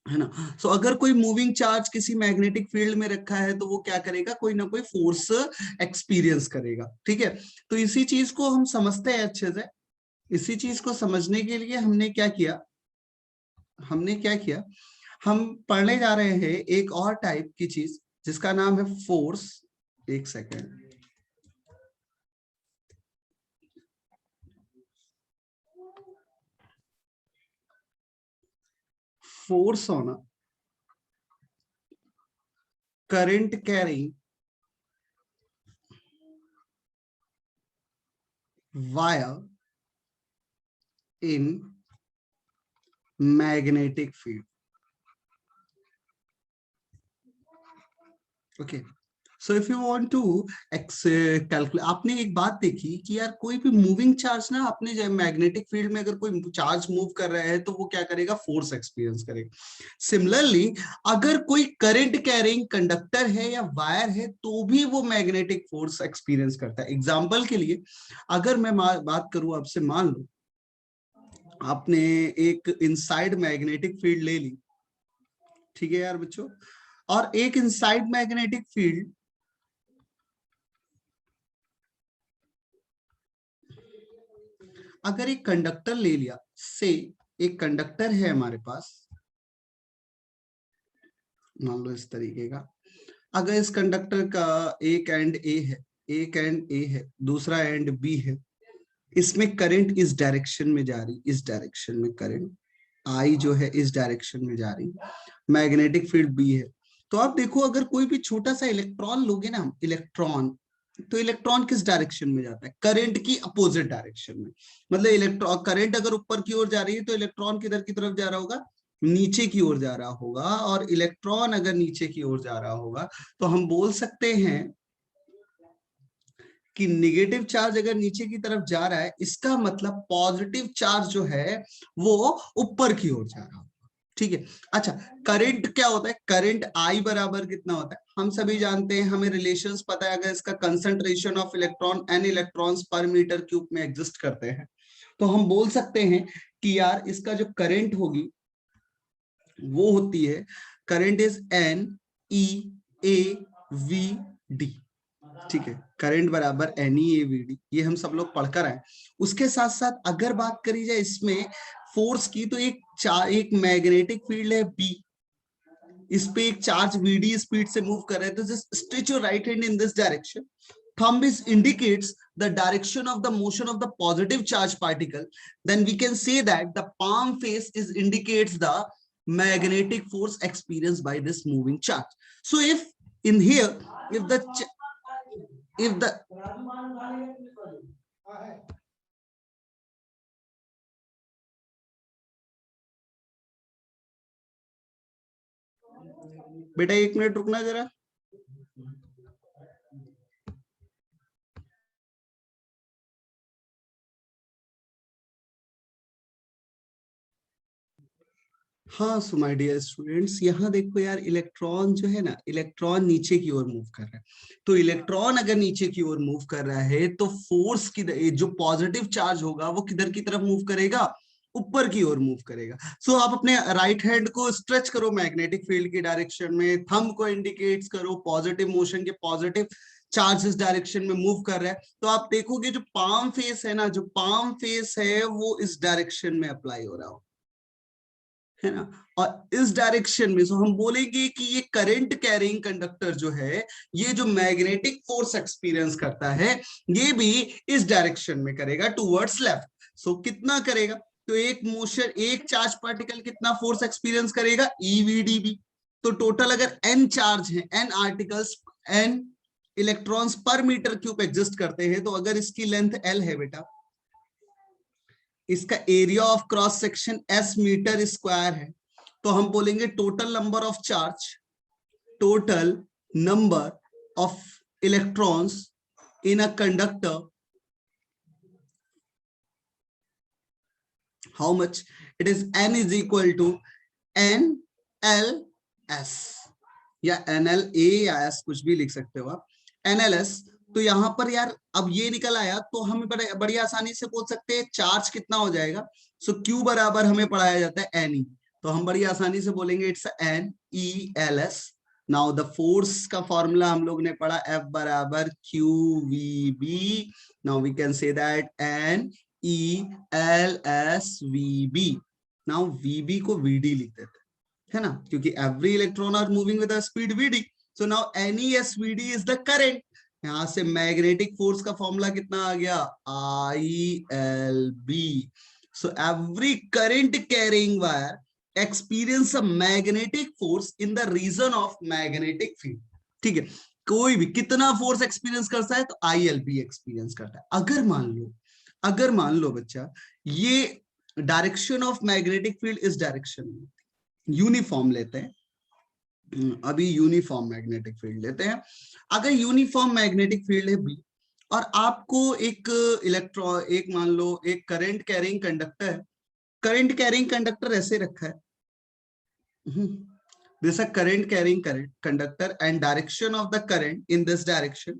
है ना। सो अगर कोई मूविंग चार्ज किसी मैग्नेटिक फील्ड में रखा है तो वो क्या करेगा, कोई ना कोई फोर्स एक्सपीरियंस करेगा। ठीक है, तो इसी चीज को हम समझते हैं अच्छे से। इसी चीज को समझने के लिए हमने क्या किया, हम पढ़ने जा रहे हैं एक और टाइप की चीज जिसका नाम है फोर्स। एक second, force on current carrying wire in magnetic field. Okay, so if you want to calculate, आपने एक बात देखी कि यार कोई भी मूविंग चार्ज ना, अपने मैग्नेटिक फील्ड में अगर कोई चार्ज मूव कर रहा है तो वो क्या करेगा, फोर्स एक्सपीरियंस करेगा। सिमिलरली अगर कोई करंट कैरिंग कंडक्टर है या वायर है तो भी वो मैग्नेटिक फोर्स एक्सपीरियंस करता है। एग्जाम्पल के लिए अगर मैं बात करूं आपसे, मान लो आपने एक इनसाइड मैग्नेटिक फील्ड ले ली, ठीक है यार बच्चों, और एक इनसाइड मैग्नेटिक फील्ड अगर एक कंडक्टर ले लिया, से एक कंडक्टर है हमारे पास, मान लो इस तरीके का, अगर इस कंडक्टर का एक एंड ए है, एक एंड ए है, दूसरा एंड बी है, इसमें करंट इस डायरेक्शन में जा रही, इस डायरेक्शन में करंट आई जो है इस डायरेक्शन में जा रही, मैग्नेटिक फील्ड बी है। तो आप देखो अगर कोई भी छोटा सा इलेक्ट्रॉन लोगे ना, इलेक्ट्रॉन, तो इलेक्ट्रॉन किस डायरेक्शन में जाता है, करंट की अपोजिट डायरेक्शन में। मतलब इलेक्ट्रॉन, करंट अगर ऊपर की ओर जा रही है तो इलेक्ट्रॉन किधर की तरफ जा रहा होगा, नीचे की ओर जा रहा होगा। और इलेक्ट्रॉन अगर नीचे की ओर जा रहा होगा तो हम बोल सकते हैं कि निगेटिव चार्ज अगर नीचे की तरफ जा रहा है, इसका मतलब पॉजिटिव चार्ज जो है वो ऊपर की ओर जा रहा होगा। ठीक है, अच्छा, करंट क्या होता है, करंट आई बराबर कितना होता है, हम सभी जानते हैं, हमें रिलेशंस पता है। अगर इसका concentration of electron n electrons per metre cube में एग्जिस्ट करते हैं तो हम बोल सकते हैं कि यार इसका जो करंट होगी वो होती है, current is n e A v d. ठीक है, करंट बराबर n e A v d, ये हम सब लोग पढ़कर आए। उसके साथ साथ अगर बात करी जाए इसमें फोर्स की, तो एक मैग्नेटिक फील्ड है बी, इस पे एक चार्ज वीडी स्पीड से मूव कर रहे हैं, तो just stretch your right hand in this direction. Thumb is indicates the direction of the motion of the positive charge particle. Then we can say that the palm face is indicates the magnetic force experienced by this moving charge. So if in here, if the बेटा एक minute रुकना जरा। हाँ, so my dear students, यहाँ देखो यार, electron जो है ना, इलेक्ट्रॉन नीचे की ओर मूव कर रहा है। तो इलेक्ट्रॉन अगर नीचे की ओर मूव कर रहा है तो फोर्स की जो पॉजिटिव चार्ज होगा वो किधर की तरफ मूव करेगा, ऊपर की ओर मूव करेगा। सो आप अपने राइट हैंड को स्ट्रेच करो मैग्नेटिक फील्ड की डायरेक्शन में, थंब को इंडिकेट्स करो पॉजिटिव मोशन के, पॉजिटिव चार्ज इस डायरेक्शन में मूव कर रहा है। तो आप देखोगे जो पाम फेस है ना, जो पाम फेस है वो इस डायरेक्शन में अप्लाई हो रहा हो, है ना। और इस डायरेक्शन में हम बोलेंगे कि ये करंट कैरिंग कंडक्टर जो है, ये जो मैग्नेटिक फोर्स एक्सपीरियंस करता है ये भी इस डायरेक्शन में करेगा, टुवर्ड्स लेफ्ट। सो कितना करेगा, तो एक मोशन, एक चार्ज पार्टिकल कितना फोर्स एक्सपीरियंस करेगा, ईवीडीबी। तो टोटल अगर एन चार्ज है, N articles, N electrons per metre cube exist करते हैं, तो अगर इसकी लेंथ एल है बेटा, इसका area of cross section s metre square है, तो हम बोलेंगे total number of charge, total number of electrons in a conductor, how much, it is n is equal to n l s, या n l A या s, कुछ भी लिख सकते हो आप, एन एल एस। तो यहां पर यार अब ये निकल आया तो हम बड़ी आसानी से बोल सकते हैं चार्ज कितना हो जाएगा। सो क्यू बराबर हमें पढ़ाया जाता है एन ई, तो हम बड़ी आसानी से बोलेंगे it's n e l s. Now the force का फॉर्मूला हम लोग ने पढ़ा F बराबर q v B. Now we can say that n e l s v B. Now v B को वी डी लिख देते है ना, क्योंकि every electron are moving with speed v d. So now n e s v d is the current. यहां से magnetic force का formula कितना आ गया, I l B. So every current carrying wire experience a magnetic force in the region of magnetic field. ठीक है, कोई भी कितना फोर्स एक्सपीरियंस करता है तो आई एल बी एक्सपीरियंस करता है। अगर मान लो बच्चा ये डायरेक्शन ऑफ मैग्नेटिक फील्ड इस डायरेक्शन में, यूनिफॉर्म लेते हैं, अभी यूनिफॉर्म मैग्नेटिक फील्ड लेते हैं। अगर यूनिफॉर्म मैग्नेटिक फील्ड है बी और आपको एक इलेक्ट्रॉन, एक मान लो एक करंट कैरिंग कंडक्टर ऐसे रखा है, this a current carrying conductor and direction of the current in this direction.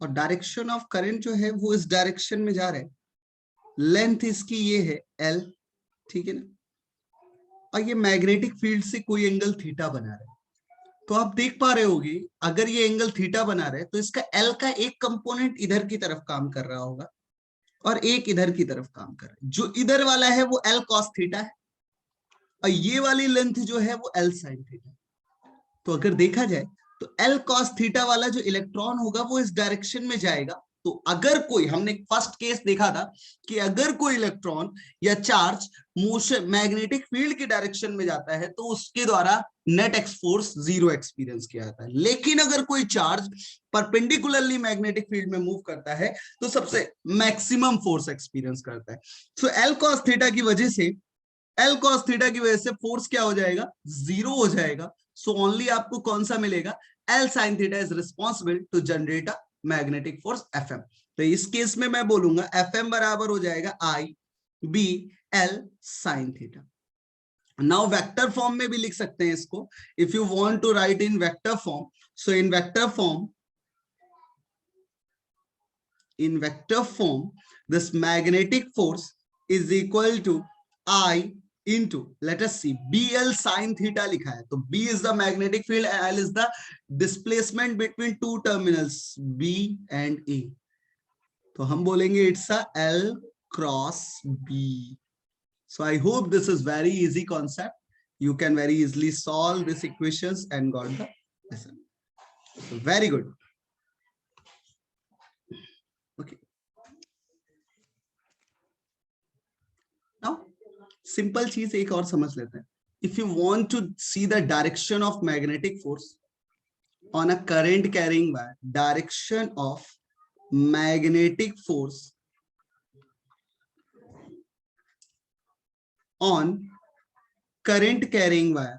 और डायरेक्शन ऑफ करंट जो है वो इस डायरेक्शन में जा रहा है, लेंथ इसकी ये है L, ठीक है ना, और ये मैग्नेटिक फील्ड से कोई एंगल थीटा बना रहा है। तो आप देख पा रहे होगे अगर ये एंगल थीटा बना रहे तो इसका L का एक कंपोनेंट इधर की तरफ काम कर रहा होगा और एक इधर की तरफ काम कर रहा है। जो इधर वाला है वो L cos थीटा है और ये वाली लेंथ जो है वो L sin थीटा। तो अगर देखा जाए तो L cos थीटा वाला जो इलेक्ट्रॉन होगा वो इस डायरेक्शन में जाएगा। तो अगर कोई, हमने फर्स्ट केस देखा था कि अगर कोई इलेक्ट्रॉन या चार्ज मोशन मैग्नेटिक फील्ड की डायरेक्शन में जाता है तो उसके द्वारा net x force zero experience किया जाता है। लेकिन अगर कोई चार्ज परपेंडिकुलरली मैग्नेटिक फील्ड में मूव करता है तो सबसे मैक्सिमम फोर्स एक्सपीरियंस करता है। सो L cos थीटा की वजह से फोर्स क्या हो जाएगा, जीरो हो जाएगा। सो ओनली आपको कौन सा मिलेगा, L sin theta is responsible to generate a magnetic force Fm। तो इस केस में मैं बोलूंगा Fm बराबर हो जाएगा I B L sine theta. Now vector form में भी लिख सकते हैं इसको, if you want to write in vector form. So in vector form this magnetic force is equal to I into, let us see, BL sin theta लिखा है। तो B is the magnetic field and L is the displacement between two terminals B and A। तो हम बोलेंगे it's a L cross B। So I hope this is very easy concept. You can very easily solve these equations and got the lesson. So very good. Okay. Now simple चीज एक और समझ लेते हैं। If you want to see the direction of magnetic force on a current carrying wire, direction of magnetic force on current carrying wire,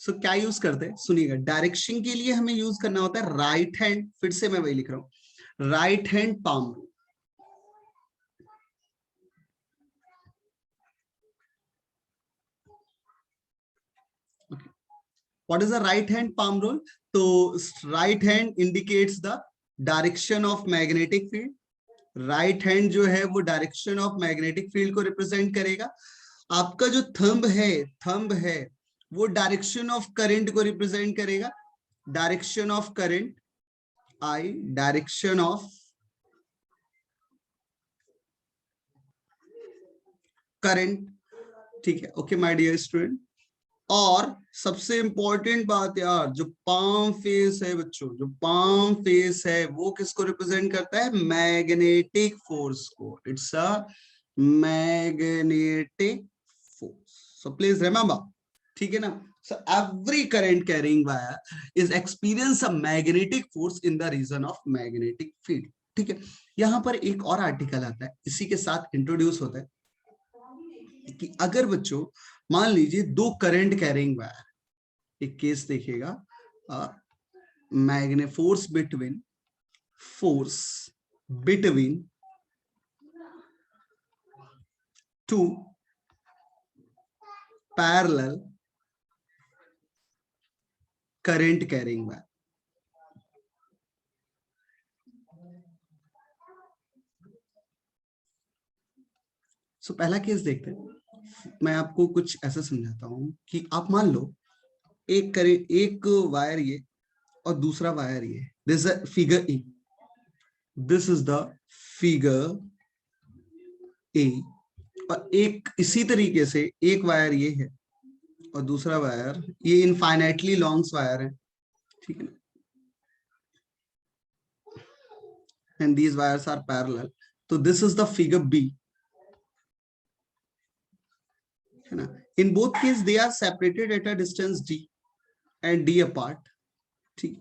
so क्या use करते हैं, सुनिएगा। डायरेक्शन के लिए हमें यूज करना होता है राइट हैंड, फिर से मैं वही लिख रहा हूं, right hand palm rule. What is the right hand palm rule? तो right hand indicates the direction of magnetic field. Right hand जो है वो डायरेक्शन ऑफ मैग्नेटिक फील्ड को रिप्रेजेंट करेगा। आपका जो थंब है वो डायरेक्शन ऑफ करंट को रिप्रेजेंट करेगा। Direction of current I, direction of current, ठीक है। ओके माय डियर स्टूडेंट, और सबसे इंपॉर्टेंट बात यार, जो पाम फेस है बच्चों, जो पाम फेस है वो किसको रिप्रेजेंट करता है, मैग्नेटिक फोर्स को। It's a magnetic force, so please remember, ठीक है ना। So every current carrying wire is experience a magnetic force in the region of magnetic field, ठीक है। यहां पर एक और आर्टिकल आता है, इसी के साथ इंट्रोड्यूस होता है कि अगर बच्चों मान लीजिए दो करंट कैरिंग वायर, एक केस देखिएगा, magnetic force between two parallel current carrying wire. So पहला केस देखते हैं। मैं आपको कुछ ऐसा समझाता हूं कि आप मान लो एक वायर ये और दूसरा वायर ये, this is figure A, this is the figure A, और एक इसी तरीके से एक वायर ये है और दूसरा वायर ये इनफाइनाइटली लॉन्ग वायर है, ठीक है ना, and these wires are parallel, तो this is the figure B, है ना। In both case they are separated at a distance d and d apart, ठीक।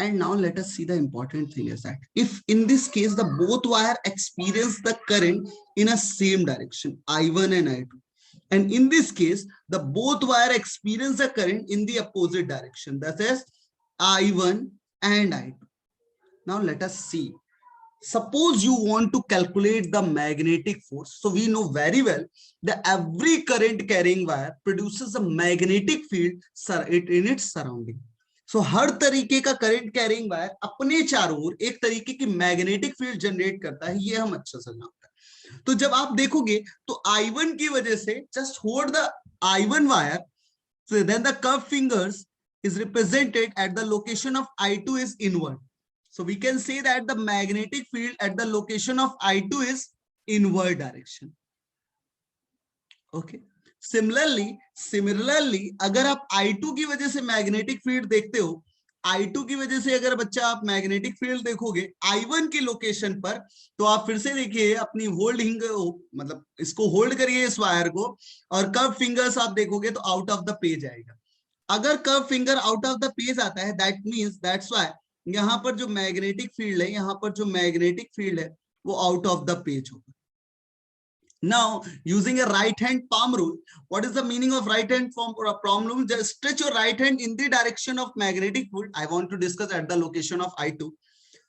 And now let us see the important thing is that if in this case the both wire experience the current in a same direction, I1 and I2, and in this case the both wire experience the current in the opposite direction, that is I1 and I2. Now let us see. Suppose you want to calculate the magnetic force. So we know very well that every current carrying wire produces a magnetic field in its surrounding. So हर तरीके का current carrying wire अपने चारों ओर एक तरीके की magnetic field generate करता है, ये हम अच्छा से जानते हैं। तो जब आप देखोगे तो I1 की वजह से just hold the I1 wire, so then the curved fingers is represented at the location of I2 is inward. So we can say that the magnetic field at the location of I2 is inward direction. Okay. Similarly, अगर आप I2 की वजह से magnetic field देखते हो, I2 की वजह से अगर बच्चा आप मैग्नेटिक फील्ड देखोगे I1 की लोकेशन पर, तो आप फिर से देखिए अपनी होल्डिंग, मतलब इसको होल्ड करिए इस वायर को, और कर्व फिंगर्स आप देखोगे तो आउट ऑफ द पेज आएगा। अगर curve finger out of the page आता है, दैट मींस दैट्स व्हाई यहाँ पर जो मैग्नेटिक फील्ड है, यहाँ पर जो मैग्नेटिक फील्ड है वो आउट ऑफ द पेज होगा। Now, using a right hand palm rule, what is the meaning of right hand palm rule? Just stretch your right hand in the direction of magnetic field. I want to discuss at the location of I2.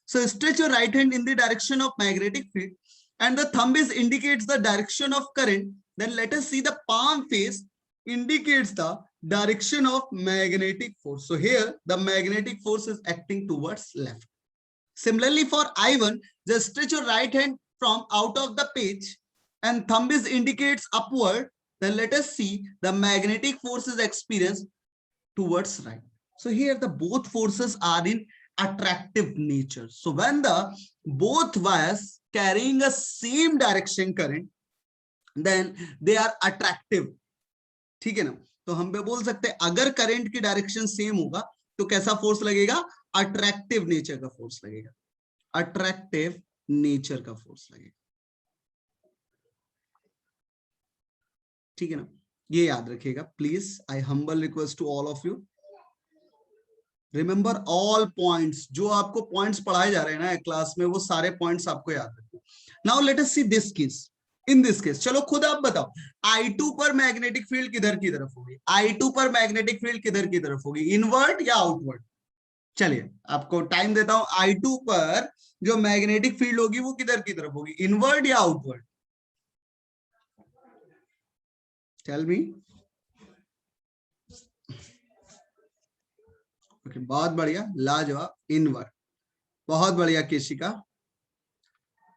So stretch your right hand in the direction of magnetic field, and the thumb is indicates the direction of current. Then let us see the palm face indicates the direction of magnetic force. So here the magnetic force is acting towards left. Similarly for I1, just stretch your right hand from out of the page and thumb is indicates upward. Then let us see the magnetic force is experienced towards right. So here the both forces are in attractive nature. So when the both wires carrying a same direction current, then they are attractive, ठीक है ना। तो हम पे बोल सकते हैं अगर करंट की डायरेक्शन सेम होगा तो कैसा फोर्स लगेगा, अट्रैक्टिव नेचर का फोर्स लगेगा, अट्रैक्टिव नेचर का फोर्स लगेगा, ठीक है ना। ये याद रखिएगा please. I humble request to all of you, remember all points. जो आपको पॉइंट्स पढ़ाए जा रहे हैं ना क्लास में, वो सारे पॉइंट्स आपको याद रखो। Now let us see this case. In this case चलो खुद आप बताओ, I2 पर मैग्नेटिक फील्ड किधर की तरफ होगी, I2 पर मैग्नेटिक फील्ड किधर की तरफ होगी, इनवर्ड या आउटवर्ड। चलिए आपको टाइम देता हूं, I2 पर जो मैग्नेटिक फील्ड होगी वो किधर की तरफ होगी, इनवर्ड या आउटवर्ड, टेल मी। ओके, बहुत बढ़िया, लाजवाब, इनवर्ड, बहुत बढ़िया केशिका।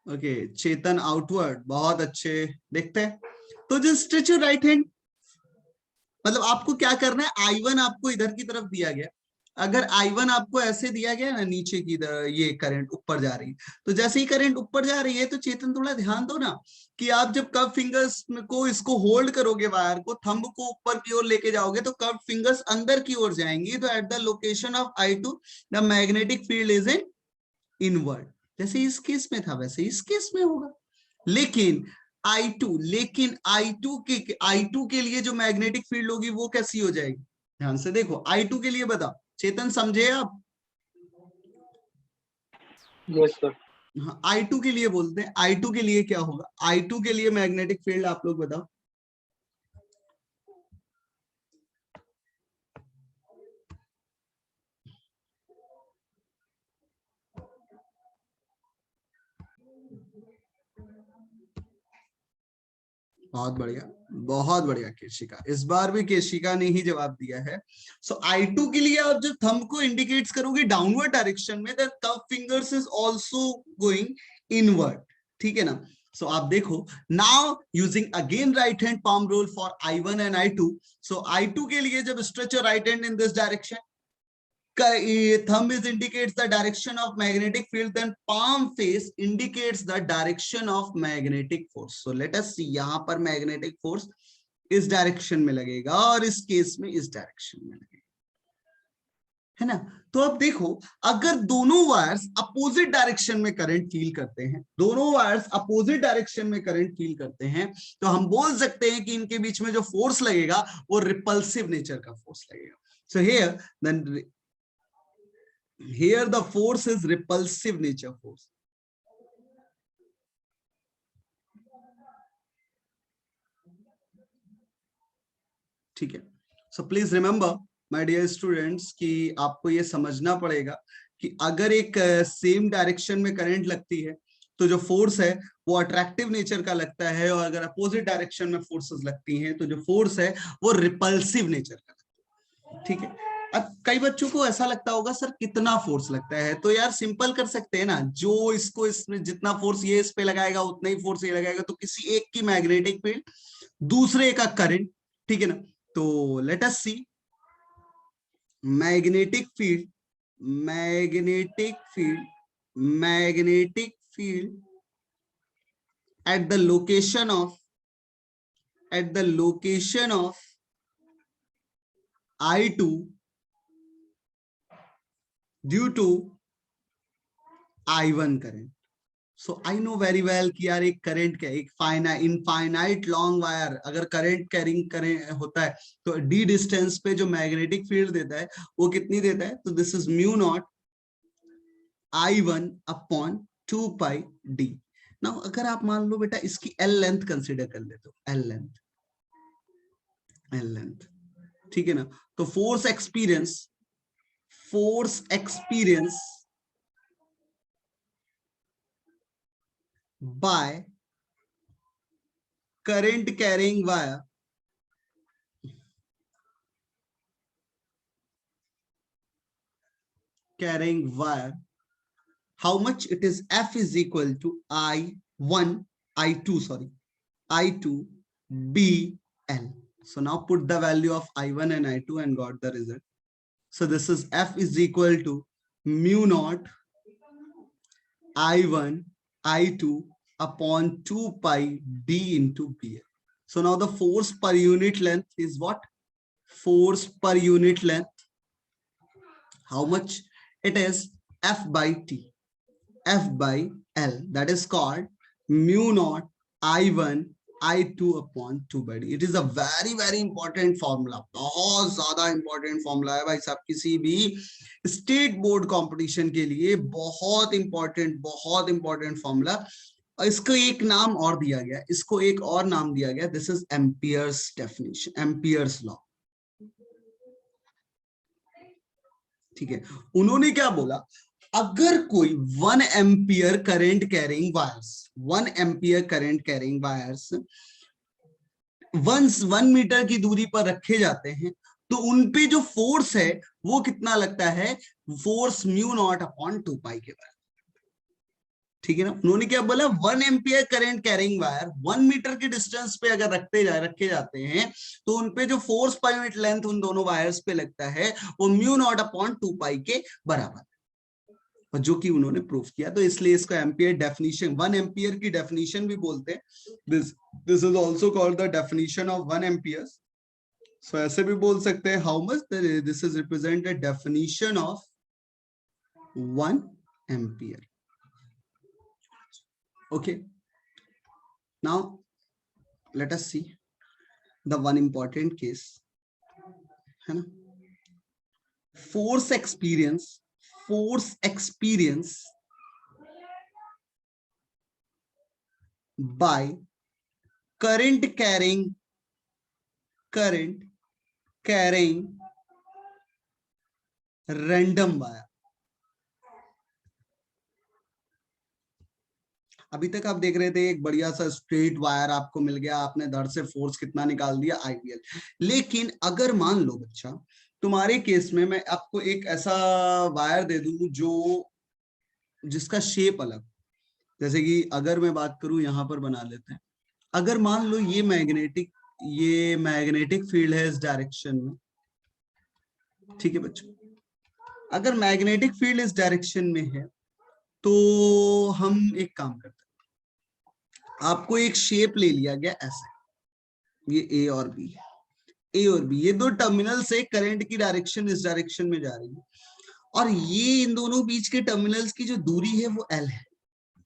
ओके, चेतन आउटवर्ड, बहुत अच्छे। देखते हैं तो just stretch your right hand, मतलब आपको क्या करना है, I1 आपको इधर की तरफ दिया गया, अगर I1 आपको ऐसे दिया गया ना नीचे की ये करंट ऊपर जा रही है, तो जैसे ही करंट ऊपर जा रही है तो चेतन थोड़ा ध्यान दो ना कि आप जब कर्व फिंगर्स को इसको होल्ड करोगे, वायर को थंब को ऊपर की ओर लेके जाओगे तो कर्व फिंगर्स अंदर की ओर जाएंगी, तो at the location of I2 the magnetic field is in inward. जैसे इस केस में था वैसे इस केस में होगा। लेकिन I2 के लिए जो मैग्नेटिक फील्ड होगी वो कैसी हो जाएगी, ध्यान से देखो। I2 के लिए बताओ, चेतन समझे आप? Yes sir. हाँ, I2 के लिए बोलते हैं, I2 के लिए क्या होगा, I2 के लिए मैग्नेटिक फील्ड आप लोग बताओ। बहुत बढ़िया, बहुत बढ़िया केशिका, इस बार भी केशिका ने ही जवाब दिया है। सो I2 के लिए आप जब थंब को इंडिकेट्स करोगे डाउनवर्ड डायरेक्शन में, the cup fingers is also going inward, ठीक है ना। सो आप देखो, now using again right hand palm rule for I1 and I2। So I2 के लिए जब stretch your right hand in this direction, thumb is indicates the direction of magnetic field, then palm face indicates the direction of magnetic force. So let us see, यहाँ पर magnetic force इस direction में लगेगा और इस case में इस direction में लगेगा, है ना। तो अब देखो, अगर दोनों वायर्स अपोजिट डायरेक्शन में करंट फील करते हैं, दोनों वायर्स अपोजिट डायरेक्शन में करंट फील करते हैं, तो हम बोल सकते हैं कि इनके बीच में जो फोर्स लगेगा वो रिपल्सिव नेचर का फोर्स लगेगा। So here then here the force is repulsive nature force. ठीक है। So please remember my dear students कि आपको ये समझना पड़ेगा कि अगर एक सेम डायरेक्शन में करंट लगती है तो जो फोर्स है वो अट्रैक्टिव नेचर का लगता है, और अगर अपोजिट डायरेक्शन में फोर्सेस लगती हैं तो जो फोर्स है वो रिपल्सिव नेचर का लगता है, ठीक है। अब कई बच्चों को ऐसा लगता होगा सर कितना फोर्स लगता है, तो यार सिंपल कर सकते हैं ना, जो इसको इसमें जितना फोर्स ये इस पे लगाएगा उतना ही फोर्स ये लगाएगा, तो किसी एक की मैग्नेटिक फील्ड दूसरे का करंट, ठीक है ना। तो let us see, magnetic field, magnetic field, magnetic field at the location of, at the location of I2 due to I1 current. So I know very well कि यार एक करंट क्या, एक इनफाइनाइट लॉन्ग वायर अगर current carrying करे होता है तो डी डिस्टेंस पे जो मैग्नेटिक फील्ड देता है वो कितनी देता है, तो this is mu naught I1 upon 2 pi D. Now अगर आप मान लो बेटा इसकी एल लेंथ कंसीडर कर लेते हो, एल लेंथ, एल लेंथ, ठीक है ना। तो force experience, force experience by current carrying wire how much it is, F is equal to I1 I2 sorry I2 BL. So now put the value of I1 and I2 and got the result. So this is F is equal to mu naught I1 I2 upon 2 pi D into BL. So now the force per unit length is what? Force per unit length. How much? It is F by T, F by L. That is called mu naught I1 I2 upon 2 by D. It is a very very important formula. बहुत ज्यादा important formula है भाई साहब, किसी भी state board competition के लिए बहुत important formula। और इसको एक नाम और दिया गया, इसको एक और नाम दिया गया, this is Ampere's definition, Ampere's law, ठीक है। उन्होंने क्या बोला, अगर कोई 1 ampere current carrying wires, 1 ampere current carrying wires 1 metre की दूरी पर रखे जाते हैं तो उनपे जो फोर्स है वो कितना लगता है, force mu naught upon 2 pi के बराबर, ठीक है ना। उन्होंने क्या बोला, 1 ampere current carrying wire 1 metre के डिस्टेंस पे अगर रखे जाते हैं तो उनपे जो फोर्स पर यूनिट लेंथ उन दोनों वायर्स पे लगता है वो म्यू नॉट अपॉन 2 पाई के बराबर, और जो कि उन्होंने प्रूफ किया। तो इसलिए इसको एम्पियर डेफिनेशन, 1 एम्पियर की डेफिनेशन भी बोलते हैं, this is also called the definition of 1 ampere. So ऐसे भी बोल सकते हैं, how much this is represented definition of 1 ampere. Okay, now let us see the one important case, है ना, force experience by current carrying random wire। अभी तक आप देख रहे थे एक बढ़िया सा स्ट्रेट वायर आपको मिल गया, आपने धड़ से फोर्स कितना निकाल दिया आईपीएल। लेकिन अगर मान लो बच्चा तुम्हारे केस में मैं आपको एक ऐसा वायर दे दूं जो जिसका शेप अलग, जैसे कि अगर मैं बात करूं यहां पर बना लेते हैं, अगर मान लो ये मैग्नेटिक फील्ड है इस डायरेक्शन में, ठीक है बच्चों, अगर मैग्नेटिक फील्ड इस डायरेक्शन में है तो हम एक काम करते हैं, आपको एक शेप ले लिया गया ऐसे, ये ए और बी है, ए और बी ये दो टर्मिनल से करंट की डायरेक्शन इस डायरेक्शन में जा रही है, और ये इन दोनों बीच के टर्मिनल्स की जो दूरी है वो एल है,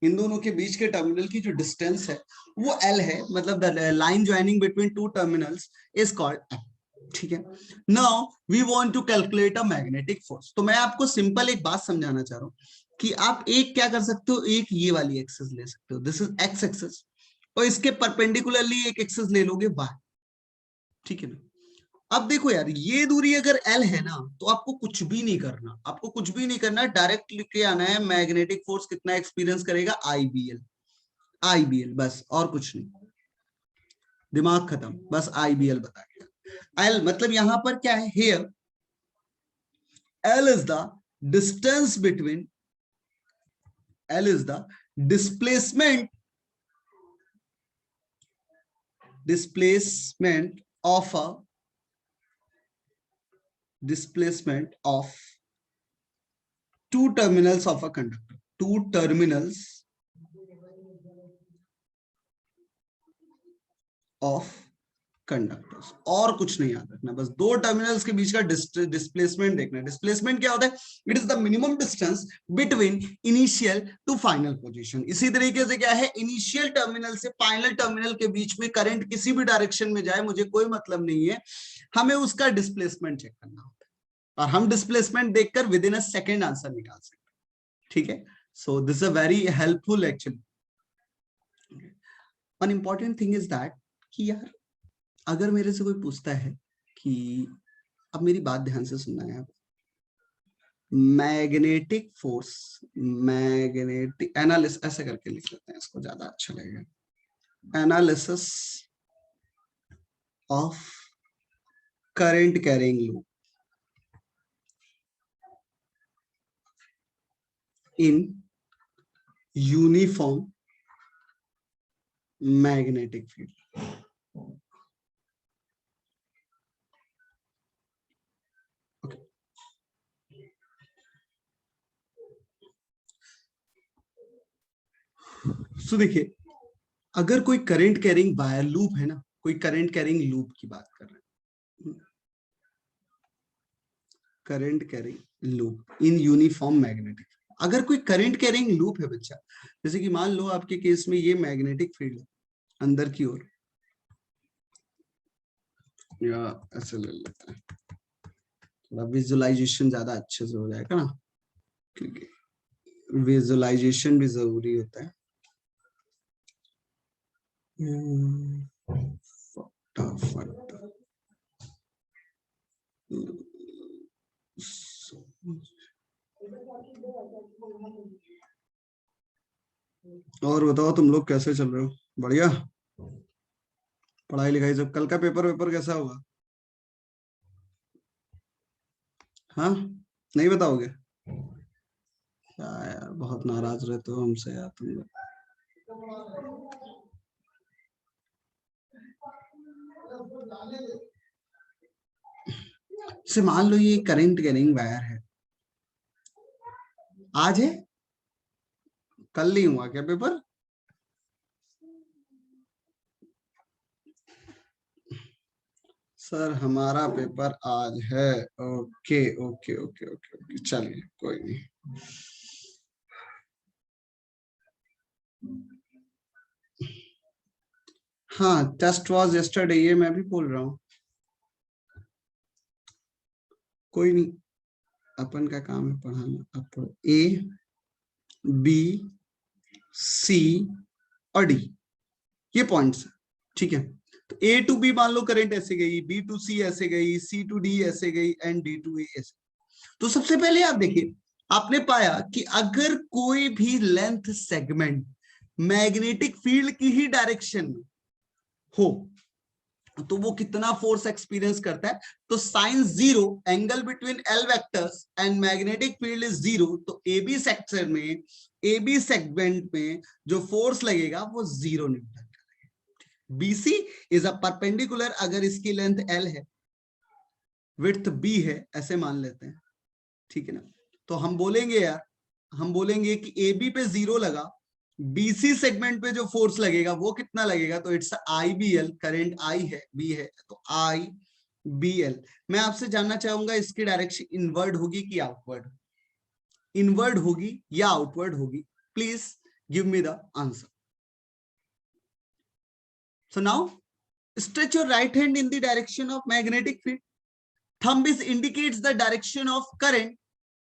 इन दोनों के बीच के टर्मिनल की जो डिस्टेंस है वो एल है, मतलब the line joining between two terminals is called l, ठीक है। Now we want to calculate a magnetic force, तो मैं आपको सिंपल एक बात समझाना चाह रहा हूं कि आप एक क्या कर सकते हो, एक ये वाली एक्सिस ले सकते हो, दिस इज एक्स एक्सिस, और इसके परपेंडिकुलरली एक एक्सिस ले लोगे वाई, ठीक है ना। अब देखो यार ये दूरी अगर L है ना तो आपको कुछ भी नहीं करना, आपको कुछ भी नहीं करना, डायरेक्ट लिख के आना है मैग्नेटिक फोर्स कितना एक्सपीरियंस करेगा, आईबीएल बस, और कुछ नहीं, दिमाग खत्म, बस आईबीएल बता के एल मतलब यहां पर क्या है, here L is the distance between, L is the displacement of a displacement of two terminals of a conductor, two terminals of conductors, और कुछ नहीं याद रखना, बस दो टर्मिनल्स के बीच का डिस्प्लेसमेंट देखना है। डिस्प्लेसमेंट क्या होता है, it is the minimum distance between initial to final position. इसी तरीके से क्या है, इनिशियल टर्मिनल से फाइनल टर्मिनल के बीच में करंट किसी भी डायरेक्शन में जाए मुझे कोई मतलब नहीं है, हमें उसका डिस्प्लेसमेंट चेक करना होता है, और हम डिस्प्लेसमेंट देखकर with in a second answer निकाल सकते हैं, ठीक है। सो this is a very helpful actually. One important thing is that कि यार अगर मेरे से कोई पूछता है कि, अब मेरी बात ध्यान से सुनना है, मैग्नेटिक फोर्स, मैग्नेटिक एनालिसिस ऐसे करके लिख लेते हैं, इसको ज्यादा अच्छा लगेगा, analysis of current carrying loop in uniform magnetic field. So देखिए, अगर कोई करंट कैरिंग वायर लूप है ना, कोई करंट कैरिंग लूप की बात कर रहे हैं, current carrying loop in uniform magnetic, अगर कोई करंट कैरिंग लूप है बच्चा, जैसे कि मान लो आपके केस में ये मैग्नेटिक फील्ड है अंदर की ओर, या ऐसे ले लेते हैं, थोड़ा विजुअलाइजेशन ज्यादा अच्छे से हो जाएगा ना, क्योंकि विजुअलाइजेशन भी जरूरी होता है। फटाफट और बताओ तुम लोग कैसे चल रहे हो, बढ़िया, पढ़ाई लिखाई सब, कल का पेपर कैसा होगा, हाँ नहीं बताओगे, क्या यार बहुत नाराज रहते हो हमसे यार तुम लोग। से मान लो ये करंट कैरिंग वायर है, आज है, कल नहीं हुआ क्या पेपर, सर हमारा पेपर आज है, okay okay okay okay okay, चलिए कोई नहीं। हाँ टेस्ट वाज यस्टरडे, ये मैं भी बोल रहा हूँ, कोई नहीं, अपन का काम है पढ़ाना, अब पढ़ो, ए बी सी और डी, ये पॉइंट्स है, ठीक है। तो ए टू बी मान लो करंट ऐसे गई, बी टू सी ऐसे गई, सी टू डी ऐसे गई, एंड डी टू ए ऐसे। तो सबसे पहले आप देखिए, आपने पाया कि अगर कोई भी लेंथ सेगमेंट मैग्नेटिक फील्ड की ही डायरेक्शन में हो तो वो कितना फोर्स एक्सपीरियंस करता है। तो sine zero, angle between L vectors and magnetic field is zero, तो ए बी सेक्टर में, ए बी सेगमेंट में जो फोर्स लगेगा वो 0 Newton. BC is a perpendicular, अगर इसकी लेंथ एल है, विड्थ बी है, ऐसे मान लेते हैं, ठीक है ना। तो हम बोलेंगे यार, हम बोलेंगे कि ए बी पे 0 लगा, बीसी सेगमेंट पे जो फोर्स लगेगा वो कितना लगेगा, तो it's I B l, current I है, बी है, तो आई बी एल। मैं आपसे जानना चाहूंगा इसकी डायरेक्शन इनवर्ड होगी कि आउटवर्ड, इनवर्ड होगी या आउटवर्ड होगी, please give me the answer. So now stretch your right hand in the direction of magnetic field. Thumb is indicates the direction of current.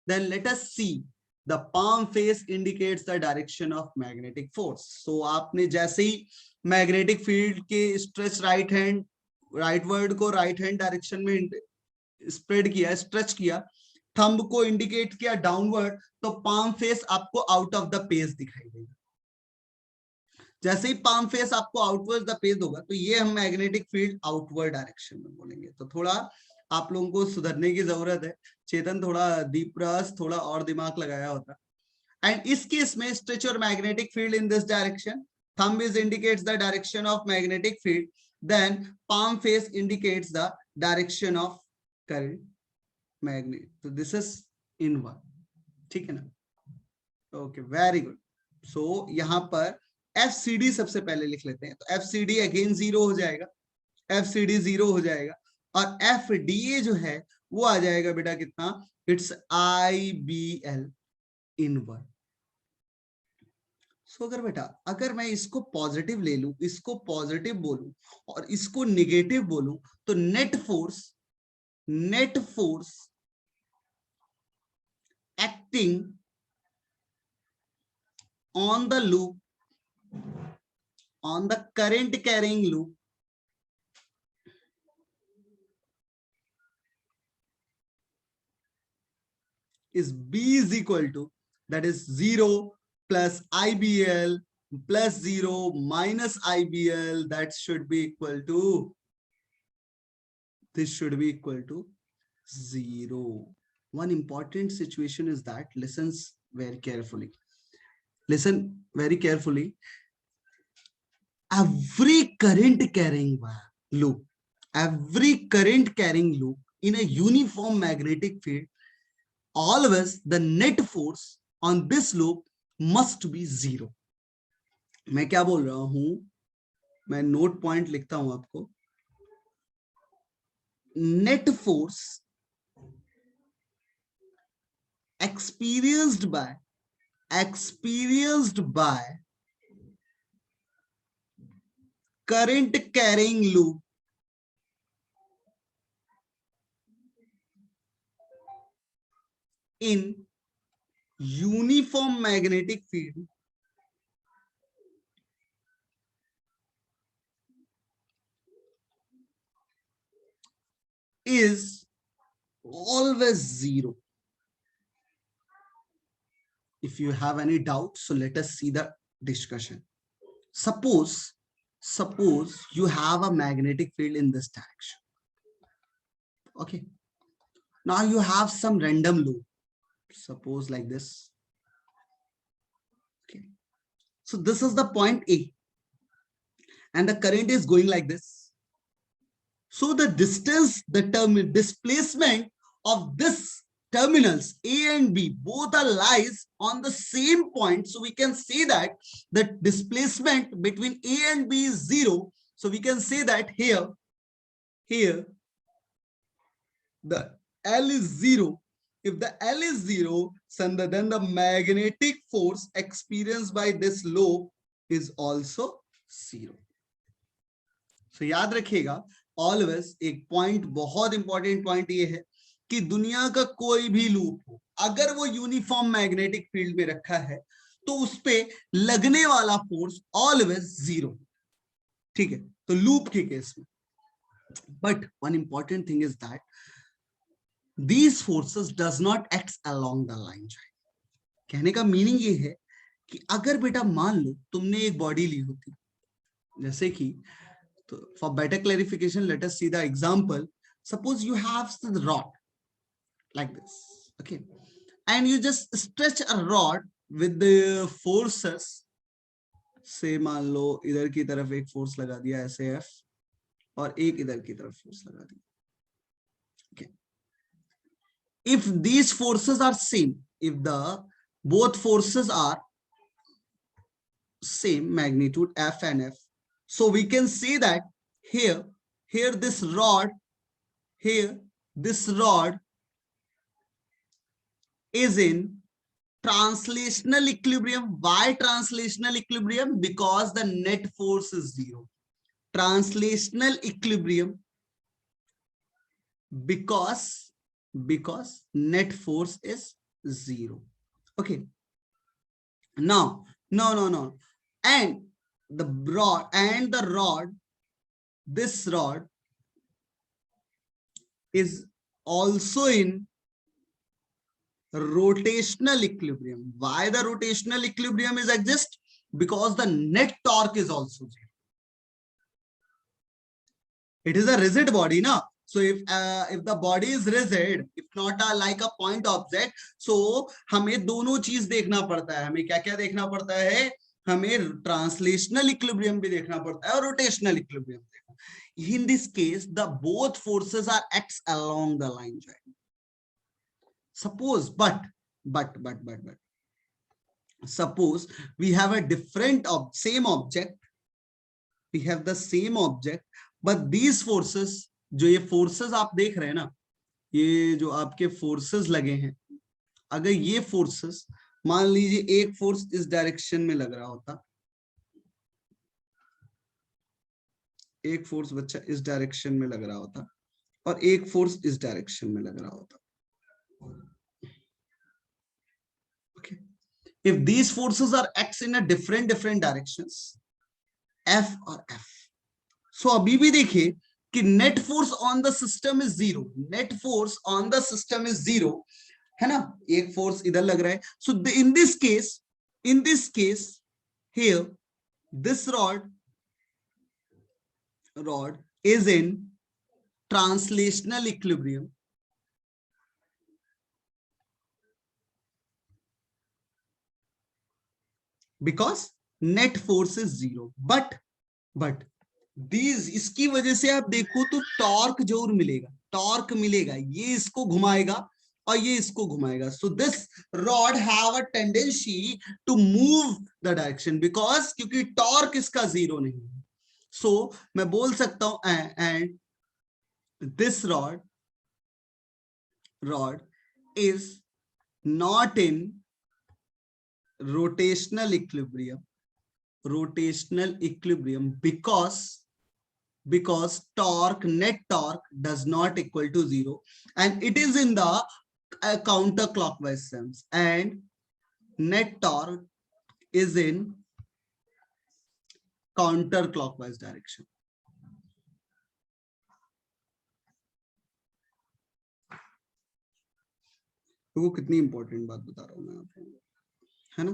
Then let us see the palm face indicates the direction of magnetic force. So आपने जैसे ही magnetic field के stretch right hand, rightward को right hand direction में spread किया, stretch किया, thumb को indicate किया downward, तो palm face आपको out of the pace दिखाई देगा। जैसे ही पाम फेस आपको आउटवर्ड द पेज होगा तो ये हम मैग्नेटिक फील्ड आउटवर्ड डायरेक्शन में बोलेंगे। तो थोड़ा आप लोगों को सुधरने की जरूरत है। चेतन थोड़ा दीप रस थोड़ा और दिमाग लगाया होता। एंड इस केस में stretch your magnetic field in this direction, thumb is indicates the direction of magnetic field, then palm face indicates the direction of current magnet. तो दिस इज इनवर्ड, ठीक है ना। Okay, very good. सो यहाँ पर F C D सबसे पहले लिख लेते हैं। तो एफ सी डी अगेन 0 हो जाएगा, एफ सी डी 0 हो जाएगा, और एफ डी ए जो है वो आ जाएगा बेटा कितना, it's I B L inward. So अगर बेटा, अगर मैं इसको पॉजिटिव ले लूं, इसको पॉजिटिव बोलूं और इसको निगेटिव बोलूं, तो net force acting on the loop, on the current carrying loop is B is equal to, that is 0 plus IBL plus 0 minus IBL, that should be equal to, this should be equal to 0. One important situation is that, listen very carefully, listen very carefully. Every current carrying loop, every current carrying loop in a uniform magnetic field, always the net force on this loop must be 0. मैं क्या बोल रहा हूं, मैं note point लिखता हूं आपको। Net force experienced by current carrying loop in uniform magnetic field is always 0. If you have any doubt, so let us see the discussion. Suppose you have a magnetic field in this direction. Okay, now you have some random loop, suppose like this. Okay, so this is the point A and the current is going like this. So the distance, the displacement of this terminals A and B both are lies on the same point. So we can say that the displacement between A and B is 0. So we can say that here the L is 0. If the L is 0, then the magnetic force experienced by this loop is also 0. So याद रखिएगा always, एक point, बहुत important point ये है कि दुनिया का कोई भी लूप हो, अगर वो यूनिफॉर्म मैग्नेटिक फील्ड में रखा है तो उस पे लगने वाला फोर्स ऑलवेज 0, ठीक है। तो लूप के केस में, but one important thing is that these forces does not act along the line. कहने का मीनिंग ये है कि अगर बेटा मान लो तुमने एक बॉडी ली होती, जैसे कि, तो for better clarification late us see the example. Suppose you have the rod like this, okay, and you just stretch a rod with the forces. से मान लो इधर की तरफ एक फोर्स लगा दिया ऐसे F, और एक इधर की तरफ फोर्स लगा दिया. Okay. If these forces are same, if the both forces are same magnitude F and F, so we can say that here this rod, here this rod is in translational equilibrium. Why translational equilibrium? Because the net force is zero. Translational equilibrium because net force is zero. Okay. Now, no. And the rod, this rod is also in rotational equilibrium. Why the rotational equilibrium is exist? Because the net torque is also zero. It is a rigid body, na? So if the body is rigid, if not like a point object, so हमें दोनों चीज देखना पड़ता है. हमें क्या क्या देखना पड़ता है? हमें ट्रांसलेशनल इक्विलिब्रियम भी देखना पड़ता है और रोटेशनल इक्विलिब्रियम देखना. In this case, the both forces are acts along the line joint. Suppose, but suppose we have a different same object, we have the same object, but these forces, जो ये forces आप देख रहे हैं ना, ये जो आपके forces लगे हैं, अगर ये forces मान लीजिए एक फोर्स इस डायरेक्शन में लग रहा होता, एक फोर्स बच्चा इस डायरेक्शन में लग रहा होता और एक फोर्स इस डायरेक्शन में लग रहा होता. Okay. If these forces are acts in a different directions, F और F, so अभी भी देखिए कि net force on the system is zero. Net force on the system is zero, है ना? एक force इधर लग रहा है. So in this case, here this rod is in translational equilibrium. Because net force is zero. But these, इसकी वजह से आप देखो तो टॉर्क जरूर मिलेगा, टॉर्क मिलेगा. ये इसको घुमाएगा और ये इसको घुमाएगा. So this rod have a tendency to move the direction because क्योंकि टॉर्क इसका जीरो नहीं है. So मैं बोल सकता हूं and this rod is not in rotational equilibrium because net torque does not equal to zero, and it is in the counterclockwise sense, and net torque is in counterclockwise direction. तो कितनी important बात बता रहा हूं मैं आपको, है ना?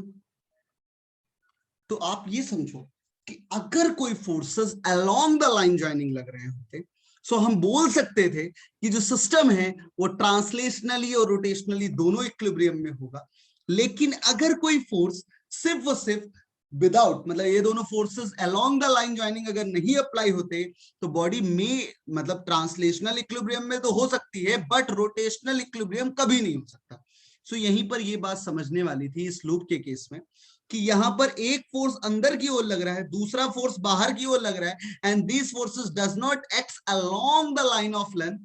तो आप ये समझो कि अगर कोई forces along the line joining लग रहे होते, सो हम बोल सकते थे कि जो सिस्टम है वो ट्रांसलेशनली और रोटेशनली दोनों इक्विलिब्रियम में होगा. लेकिन अगर कोई फोर्स सिर्फ और सिर्फ विदाउट, मतलब ये दोनों forces along the line joining अगर नहीं अप्लाई होते तो बॉडी में, मतलब ट्रांसलेशनल इक्विलिब्रियम में तो हो सकती है बट रोटेशनल इक्विलिब्रियम कभी नहीं हो सकता. सो यहीं पर ये बात समझने वाली थी इस लूप के केस में कि यहां पर एक फोर्स अंदर की ओर लग रहा है, दूसरा फोर्स बाहर की ओर लग रहा है, and these forces does not act along the line of length,